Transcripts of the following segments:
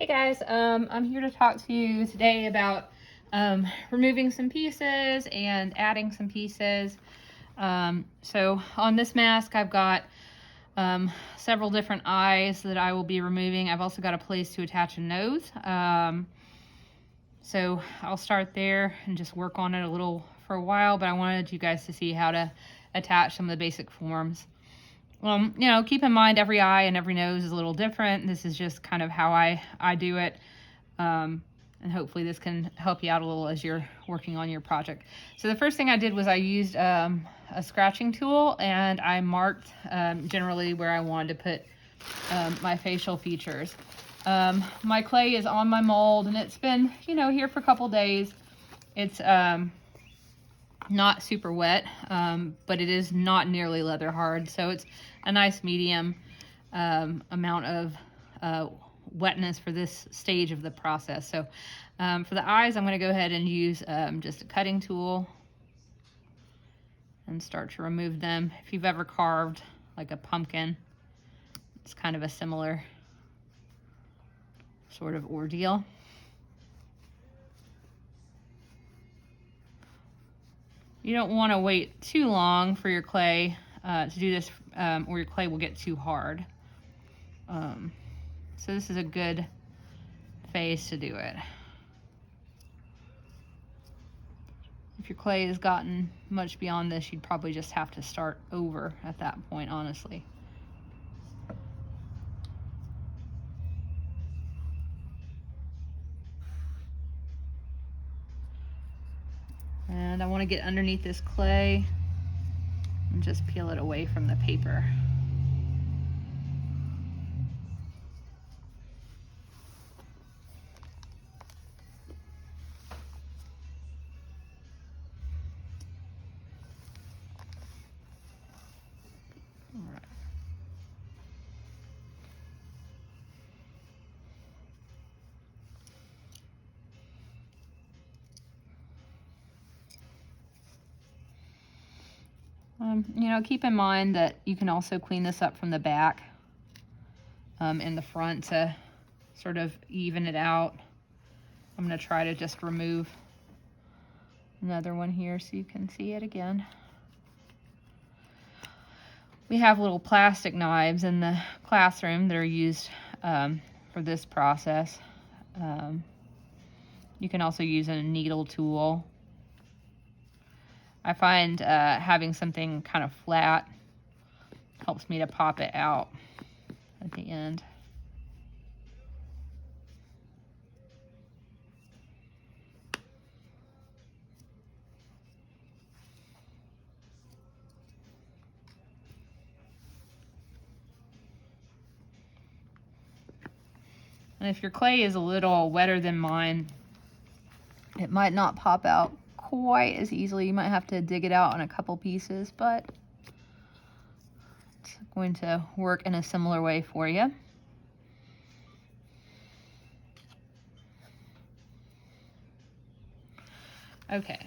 Hey guys, I'm here to talk to you today about removing some pieces and adding some pieces. So on this mask, I've got several different eyes that I will be removing. I've also got a place to attach a nose. So I'll start there and just work on it a little for a while, but I wanted you guys to see how to attach some of the basic forms. Keep in mind every eye and every nose is a little different. This is just kind of how I do it. And hopefully this can help you out a little as you're working on your project. So the first thing I did was I used a scratching tool, and I marked generally where I wanted to put my facial features. My clay is on my mold, and it's been, here for a couple days. It's not super wet, but it is not nearly leather hard, so it's a nice medium amount of wetness for this stage of the process. So for the eyes, I'm going to go ahead and use just a cutting tool and start to remove them. If you've ever carved like a pumpkin, it's kind of a similar sort of ordeal. You don't want to wait too long for your clay to do this, or your clay will get too hard. So this is a good phase to do it. If your clay has gotten much beyond this, you'd probably just have to start over at that point, honestly. And I want to get underneath this clay and just peel it away from the paper. All right. Keep in mind that you can also clean this up from the back in the front to sort of even it out. I'm going to try to just remove another one here so you can see it again. We have little plastic knives in the classroom that are used for this process. You can also use a needle tool. I find having something kind of flat helps me to pop it out at the end. And if your clay is a little wetter than mine, it might not pop out quite as easily. You might have to dig it out in a couple pieces, but it's going to work in a similar way for you. Okay,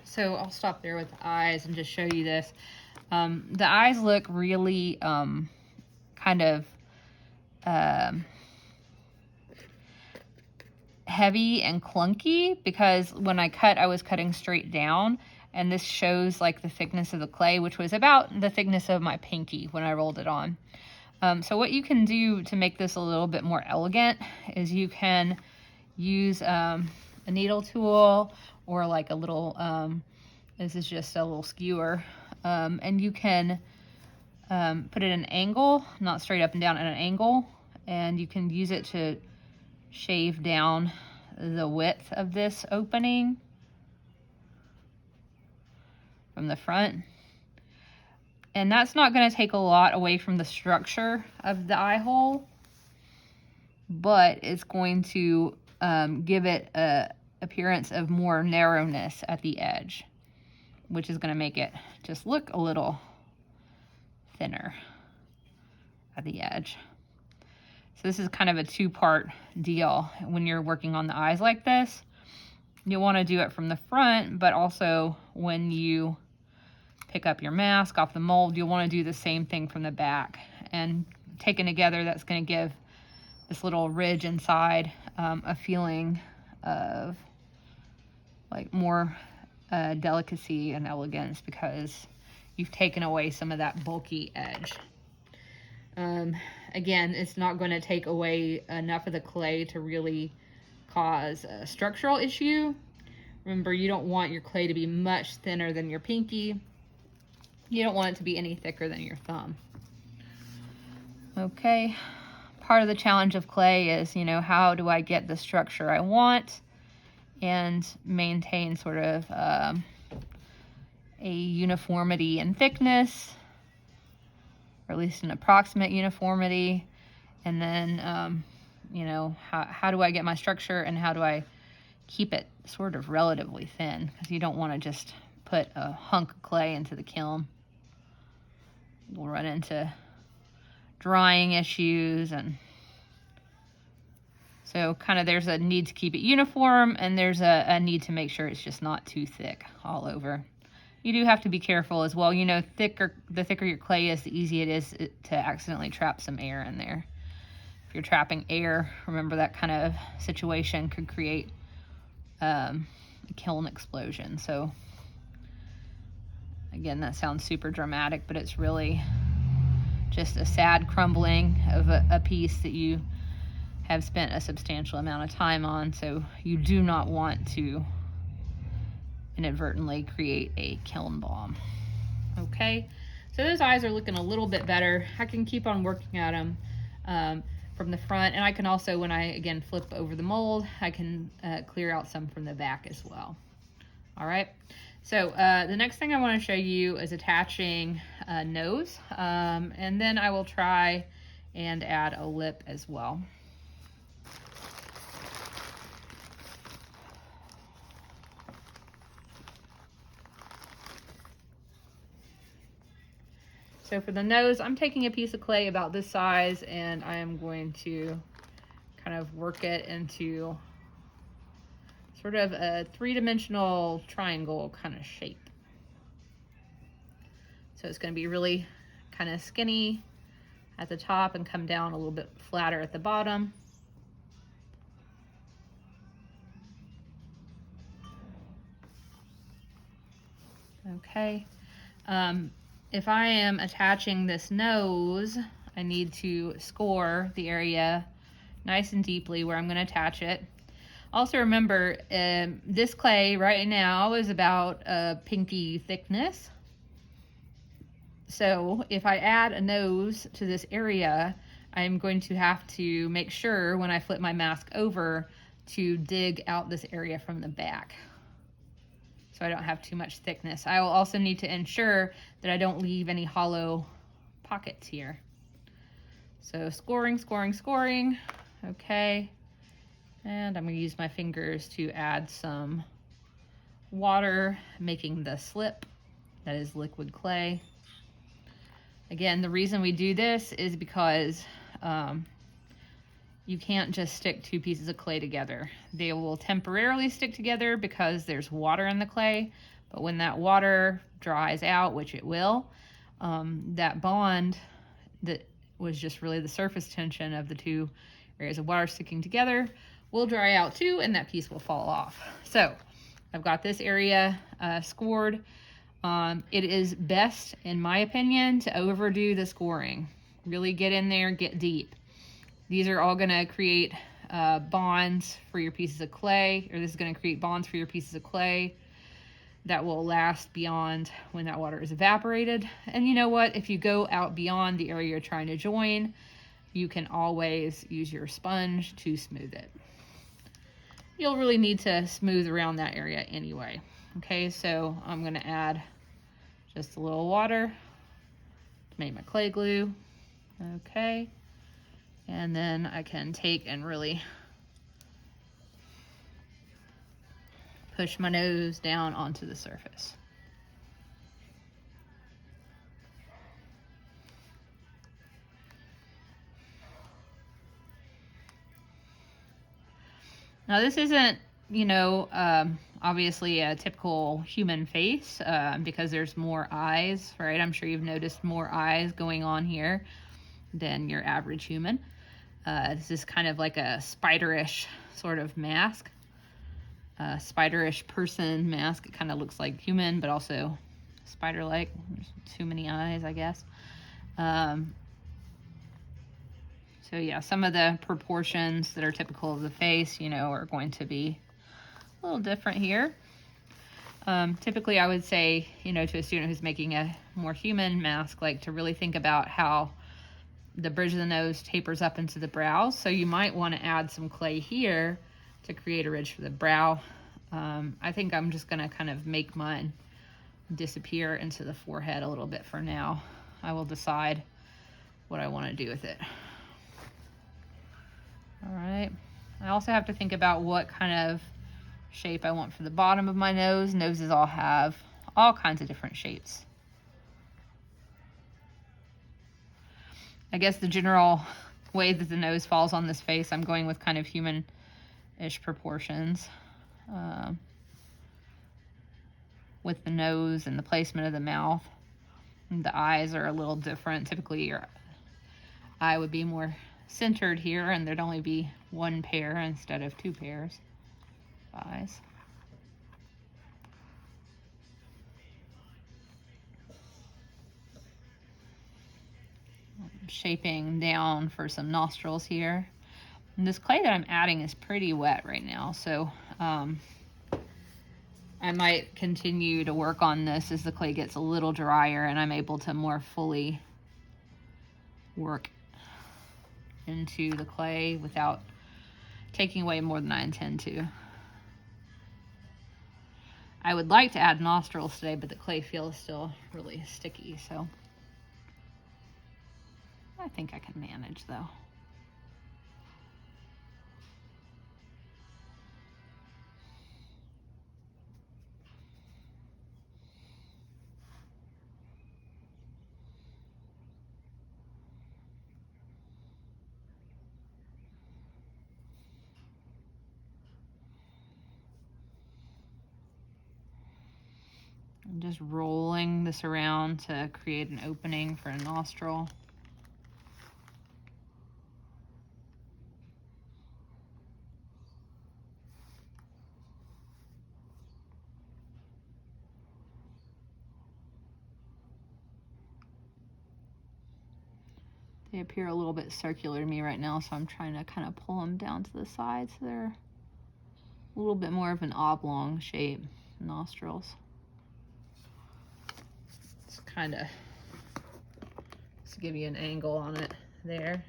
so I'll stop there with the eyes and just show you this. The eyes look really kind of heavy and clunky because when I cut, I was cutting straight down, and this shows like the thickness of the clay, which was about the thickness of my pinky when I rolled it on. So what you can do to make this a little bit more elegant is you can use a needle tool or like a little, this is just a little skewer, and you can put it at an angle, not straight up and down, at an angle, and you can use it to shave down the width of this opening from the front. And that's not going to take a lot away from the structure of the eye hole, but it's going to give it a appearance of more narrowness at the edge, which is going to make it just look a little thinner at the edge. So this is kind of a two-part deal when you're working on the eyes like this. You want to do it from the front, but also when you pick up your mask off the mold, you'll want to do the same thing from the back. And taken together, that's going to give this little ridge inside, a feeling of like more delicacy and elegance because you've taken away some of that bulky edge. Again, it's not going to take away enough of the clay to really cause a structural issue. Remember, you don't want your clay to be much thinner than your pinky. You don't want it to be any thicker than your thumb. Okay, part of the challenge of clay is, you know, how do I get the structure I want and maintain sort of a uniformity in thickness, or at least an approximate uniformity. And then, you know, how do I get my structure and how do I keep it sort of relatively thin? Because you don't want to just put a hunk of clay into the kiln. We'll run into drying issues, and so kind of there's a need to keep it uniform, and there's a need to make sure it's just not too thick all over. You do have to be careful as well. You know, the thicker your clay is, the easier it is to accidentally trap some air in there. If you're trapping air, remember that kind of situation could create a kiln explosion. So again, that sounds super dramatic, but it's really just a sad crumbling of a piece that you have spent a substantial amount of time on. So you do not want to inadvertently create a kiln bomb. Okay, so those eyes are looking a little bit better. I can keep on working at them from the front, and I can also, when I again flip over the mold, I can clear out some from the back as well. All right, so the next thing I want to show you is attaching a nose, and then I will try and add a lip as well. So for the nose, I'm taking a piece of clay about this size, and I am going to kind of work it into sort of a three-dimensional triangle kind of shape. So it's going to be really kind of skinny at the top and come down a little bit flatter at the bottom. Okay. If I am attaching this nose, I need to score the area nice and deeply where I'm going to attach it. Also remember, this clay right now is about a pinky thickness. So if I add a nose to this area, I'm going to have to make sure when I flip my mask over to dig out this area from the back, so I don't have too much thickness. I will also need to ensure that I don't leave any hollow pockets here. So scoring, scoring, scoring. Okay. And I'm going to use my fingers to add some water, making the slip. That is liquid clay. Again, the reason we do this is because you can't just stick two pieces of clay together. They will temporarily stick together because there's water in the clay, but when that water dries out, which it will, that bond that was just really the surface tension of the two areas of water sticking together will dry out too, and that piece will fall off. So I've got this area scored. It is best, in my opinion, to overdo the scoring. Really get in there, get deep. These are all going to create bonds for your pieces of clay, or this is going to create bonds for your pieces of clay that will last beyond when that water is evaporated. And you know what? If you go out beyond the area you're trying to join, you can always use your sponge to smooth it. You'll really need to smooth around that area anyway. Okay, so I'm going to add just a little water to make my clay glue. Okay. And then I can take and really push my nose down onto the surface. Now this isn't, you know, obviously a typical human face because there's more eyes, right? I'm sure you've noticed more eyes going on here than your average human. This is kind of like a spiderish sort of mask. Spiderish person mask. It kind of looks like human, but also spider-like. There's too many eyes, I guess. So yeah, some of the proportions that are typical of the face, you know, are going to be a little different here. Typically, I would say, you know, to a student who's making a more human mask, like to really think about how the bridge of the nose tapers up into the brows. So you might want to add some clay here to create a ridge for the brow. I think I'm just going to kind of make mine disappear into the forehead a little bit for now. I will decide what I want to do with it. All right. I also have to think about what kind of shape I want for the bottom of my nose. Noses all have all kinds of different shapes. I guess the general way that the nose falls on this face, I'm going with kind of human-ish proportions. With the nose and the placement of the mouth. And the eyes are a little different. Typically your eye would be more centered here, and there'd only be one pair instead of two pairs of eyes. I'm shaping down for some nostrils here. And this clay that I'm adding is pretty wet right now, so I might continue to work on this as the clay gets a little drier and I'm able to more fully work into the clay without taking away more than I intend to. I would like to add nostrils today, but the clay feels still really sticky, so I think I can manage though. I'm just rolling this around to create an opening for a nostril. They appear a little bit circular to me right now, so I'm trying to kind of pull them down to the side so they're a little bit more of an oblong shape, nostrils. It's kind of, just to give you an angle on it there.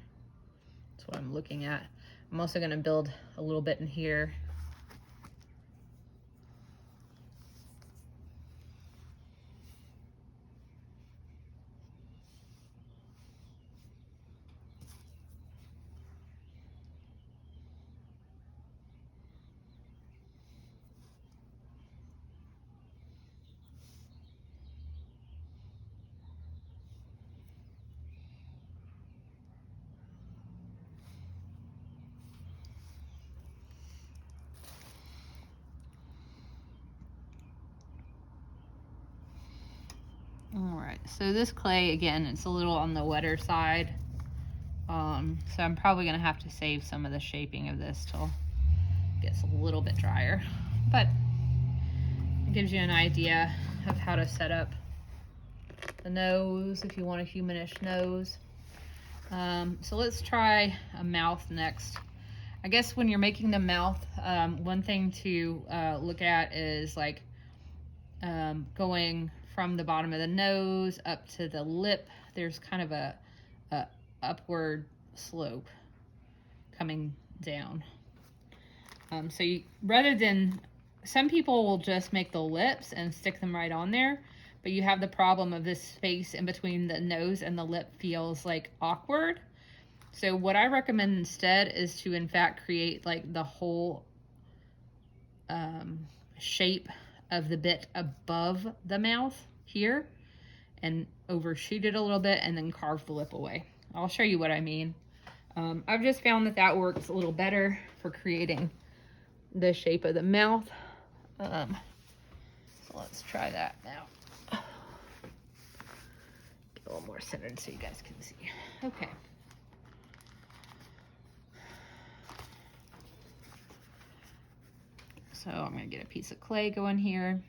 That's what I'm looking at. I'm also going to build a little bit in here. Alright, so this clay, again, it's a little on the wetter side. So I'm probably going to have to save some of the shaping of this till it gets a little bit drier. But it gives you an idea of how to set up the nose if you want a humanish nose. So let's try a mouth next. I guess when you're making the mouth, one thing to look at is like going from the bottom of the nose up to the lip. There's kind of a upward slope coming down. So you, rather than, some people will just make the lips and stick them right on there, but you have the problem of this space in between the nose and the lip feels like awkward. So what I recommend instead is to in fact create like the whole shape of the bit above the mouth here and overshoot it a little bit and then carve the lip away. I'll show you what I mean. I've just found that that works a little better for creating the shape of the mouth. So let's try that now. Get a little more centered so you guys can see. Okay. So I'm gonna get a piece of clay going here.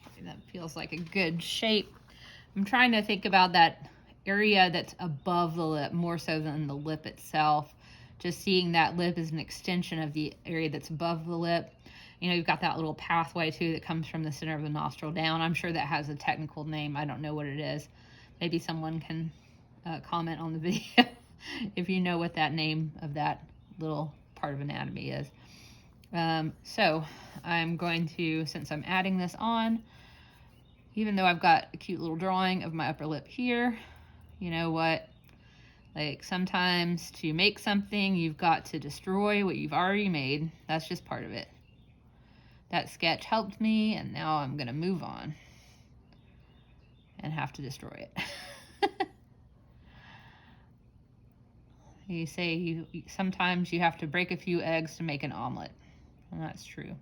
Okay, that feels like a good shape. I'm trying to think about that area that's above the lip more so than the lip itself. Just seeing that lip as an extension of the area that's above the lip. You know, you've got that little pathway too that comes from the center of the nostril down. I'm sure that has a technical name. I don't know what it is. Maybe someone can comment on the video if you know what that name of that little part of anatomy is. So I'm going to, since I'm adding this on, even though I've got a cute little drawing of my upper lip here, you know what? Like sometimes to make something, you've got to destroy what you've already made. That's just part of it. That sketch helped me, and now I'm gonna move on and have to destroy it. You say sometimes you have to break a few eggs to make an omelet, and that's true.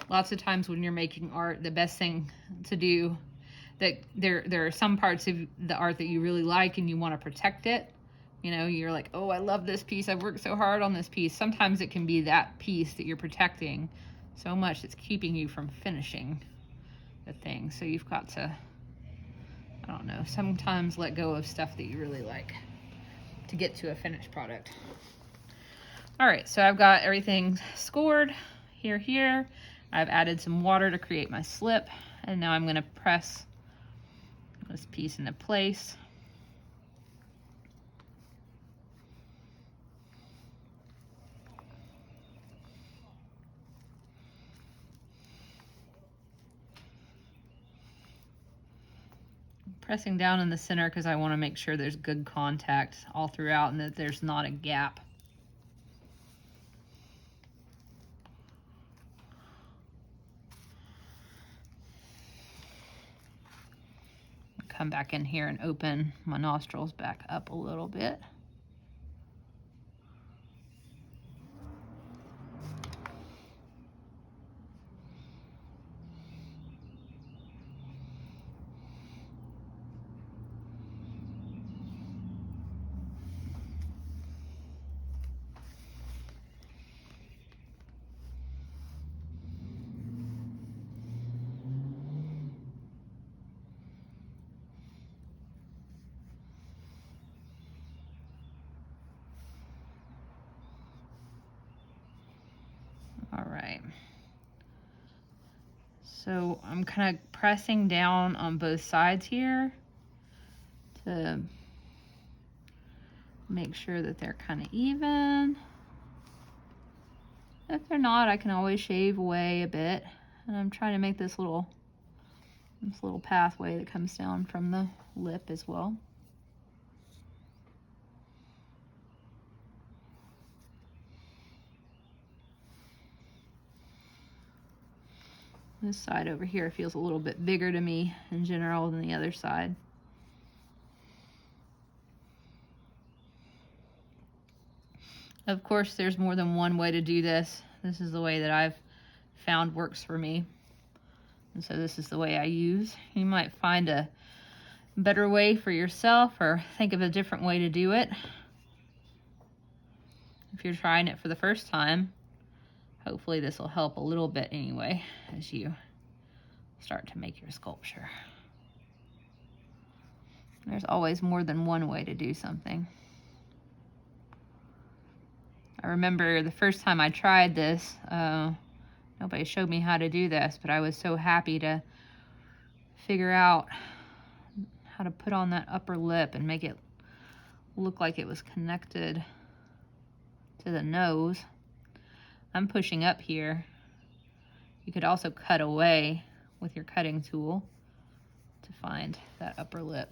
Lots of times when you're making art, the best thing to do, that there are some parts of the art that you really like and you want to protect it. You know, you're like, oh, I love this piece. I've worked so hard on this piece. Sometimes it can be that piece that you're protecting so much it's keeping you from finishing the thing. So you've got to, I don't know, sometimes let go of stuff that you really like to get to a finished product. All right, so I've got everything scored here. I've added some water to create my slip, and now I'm going to press this piece into place. Pressing down in the center because I want to make sure there's good contact all throughout and that there's not a gap. Come back in here and open my nostrils back up a little bit. All right. So I'm kind of pressing down on both sides here to make sure that they're kind of even. If they're not, I can always shave away a bit. And I'm trying to make this little pathway that comes down from the lip as well. This side over here feels a little bit bigger to me in general than the other side. Of course, there's more than one way to do this. This is the way that I've found works for me. And so this is the way I use. You might find a better way for yourself or think of a different way to do it. If you're trying it for the first time, hopefully this will help a little bit anyway as you start to make your sculpture. There's always more than one way to do something. I remember the first time I tried this, nobody showed me how to do this, but I was so happy to figure out how to put on that upper lip and make it look like it was connected to the nose. I'm pushing up here. You could also cut away with your cutting tool to find that upper lip.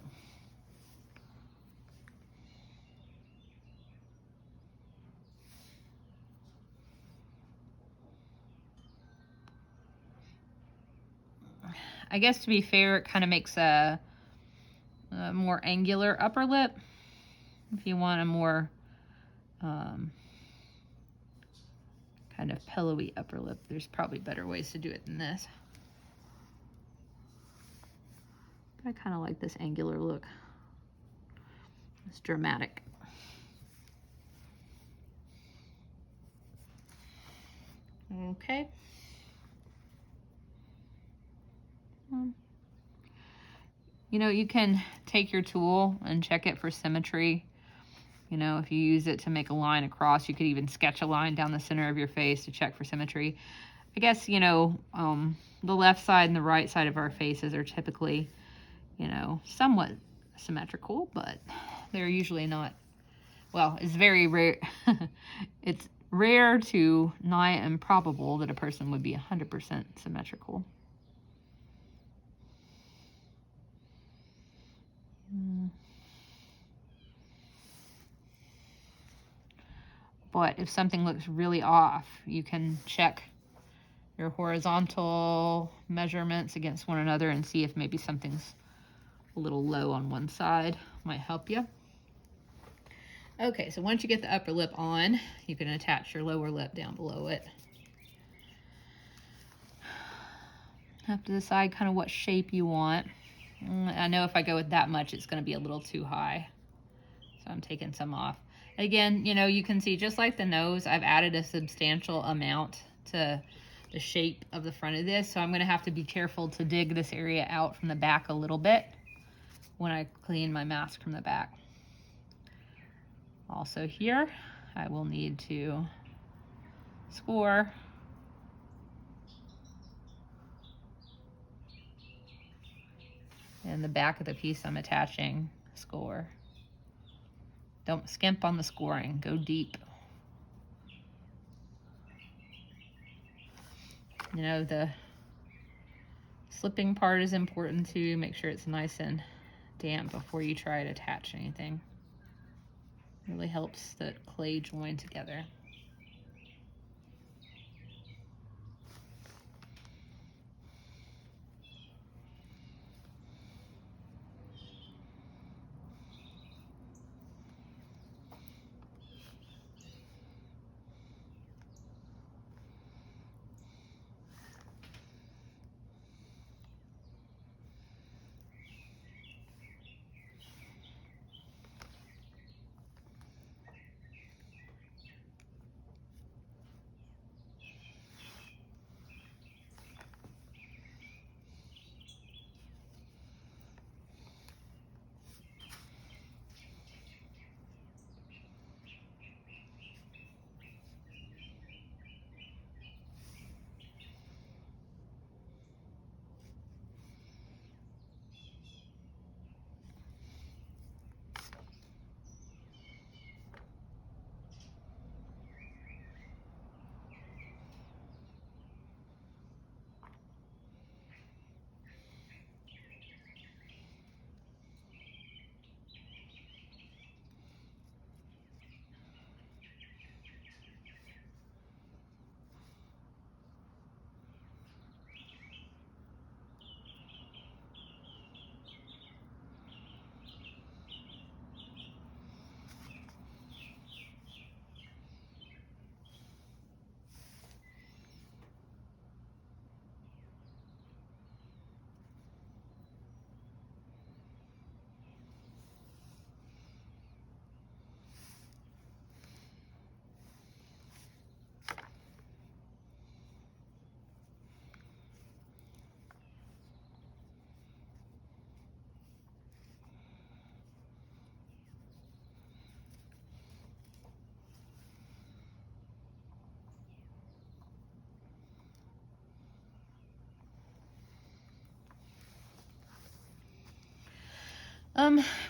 I guess to be fair, it kind of makes a a more angular upper lip. If you want a more kind of pillowy upper lip, there's probably better ways to do it than this. I kind of like this angular look. It's dramatic. Okay. You know, you can take your tool and check it for symmetry. You know, if you use it to make a line across, you could even sketch a line down the center of your face to check for symmetry. I guess, you know, the left side and the right side of our faces are typically, you know, somewhat symmetrical, but they're usually not. Well, it's very rare. It's rare to nigh improbable that a person would be 100% symmetrical. But if something looks really off, you can check your horizontal measurements against one another and see if maybe something's a little low on one side. Might help you. Okay, so once you get the upper lip on, you can attach your lower lip down below it. Have to decide kind of what shape you want. I know if I go with that much, it's going to be a little too high. So I'm taking some off. Again, you know, you can see just like the nose, I've added a substantial amount to the shape of the front of this. So I'm going to have to be careful to dig this area out from the back a little bit when I clean my mask from the back. Also here, I will need to score. And the back of the piece I'm attaching, score. Don't skimp on the scoring, go deep. You know, the slipping part is important too. Make sure it's nice and damp before you try to attach anything. It really helps the clay join together.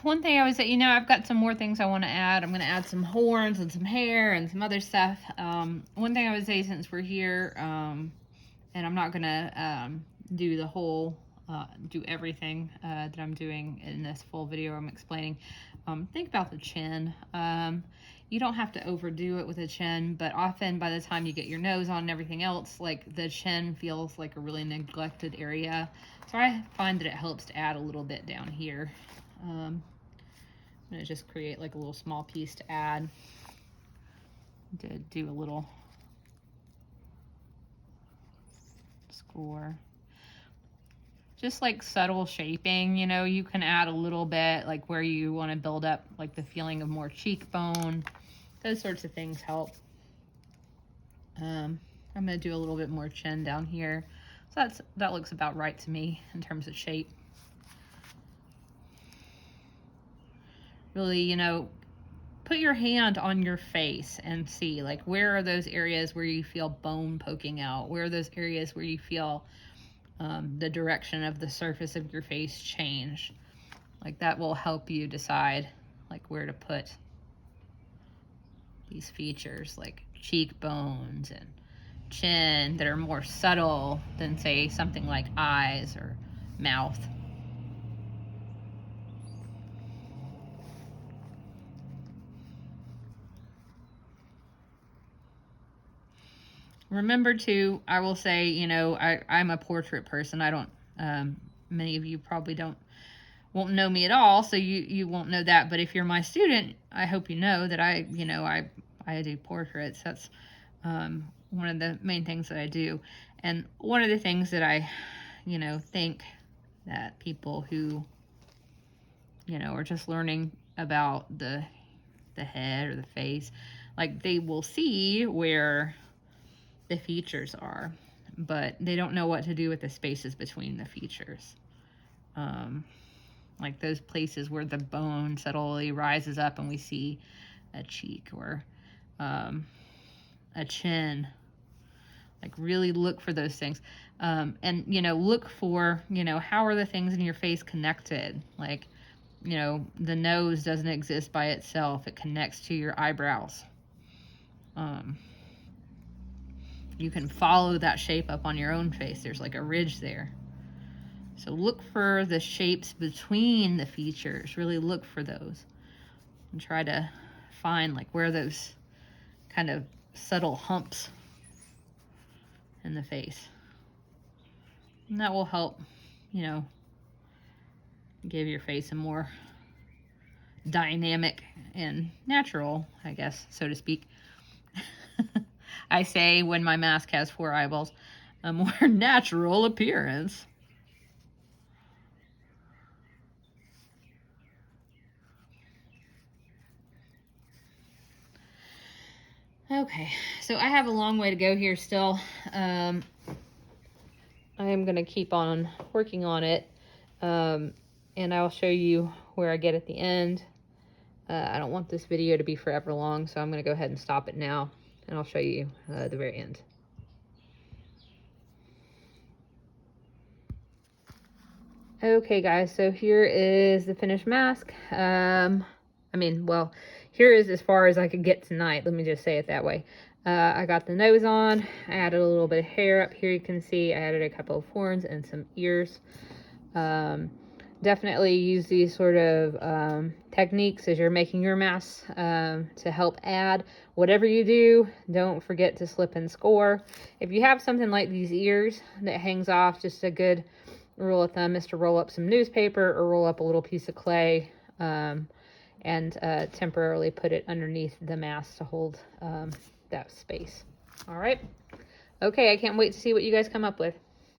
One thing I would say, you know, I've got some more things I want to add. I'm going to add some horns and some hair and some other stuff. One thing I would say, since we're here, and I'm not going to do the whole, do everything that I'm doing in this full video I'm explaining, think about the chin. You don't have to overdo it with a chin, but often by the time you get your nose on and everything else, like the chin feels like a really neglected area. So I find that it helps to add a little bit down here. I'm gonna just create like a little small piece to add, to do a little score. Just like subtle shaping, you know, you can add a little bit, like where you want to build up like the feeling of more cheekbone. Those sorts of things help. I'm gonna do a little bit more chin down here. So that looks about right to me in terms of shape. Really, you know, put your hand on your face and see, like, where are those areas where you feel bone poking out? Where are those areas where you feel the direction of the surface of your face change? Like, that will help you decide like where to put these features, like cheekbones and chin, that are more subtle than, say, something like eyes or mouth. Remember too, I will say, you know, I'm a portrait person. I don't, many of you probably won't know me at all, so you won't know that. But if you're my student, I hope you know that I do portraits. That's one of the main things that I do. And one of the things that I, think that people who, are just learning about the head or the face, like, they will see where the features are, but they don't know what to do with the spaces between the features. Like those places where the bone subtly rises up and we see a cheek or a chin. Like, really look for those things. And, look for, how are the things in your face connected? Like, the nose doesn't exist by itself. It connects to your eyebrows. You can follow that shape up on your own face. There's like a ridge there. So look for the shapes between the features. Really look for those. And try to find like where those kind of subtle humps in the face. And that will help, give your face a more dynamic and natural, I guess, so to speak. I say, when my mask has 4 eyeballs, a more natural appearance. Okay, so I have a long way to go here still. I am going to keep on working on it, and I'll show you where I get at the end. I don't want this video to be forever long, so I'm going to go ahead and stop it now, and I'll show you the very end. Okay, guys, so here is the finished mask. Well, here is as far as I could get tonight. Let me just say it that way. I got the nose on. I added a little bit of hair up here. You can see I added a couple of horns and some ears. Definitely use these sort of techniques as you're making your masks to help add. Whatever you do, don't forget to slip and score. If you have something like these ears that hangs off, just a good rule of thumb is to roll up some newspaper or roll up a little piece of clay and temporarily put it underneath the mask to hold that space. All right. Okay, I can't wait to see what you guys come up with.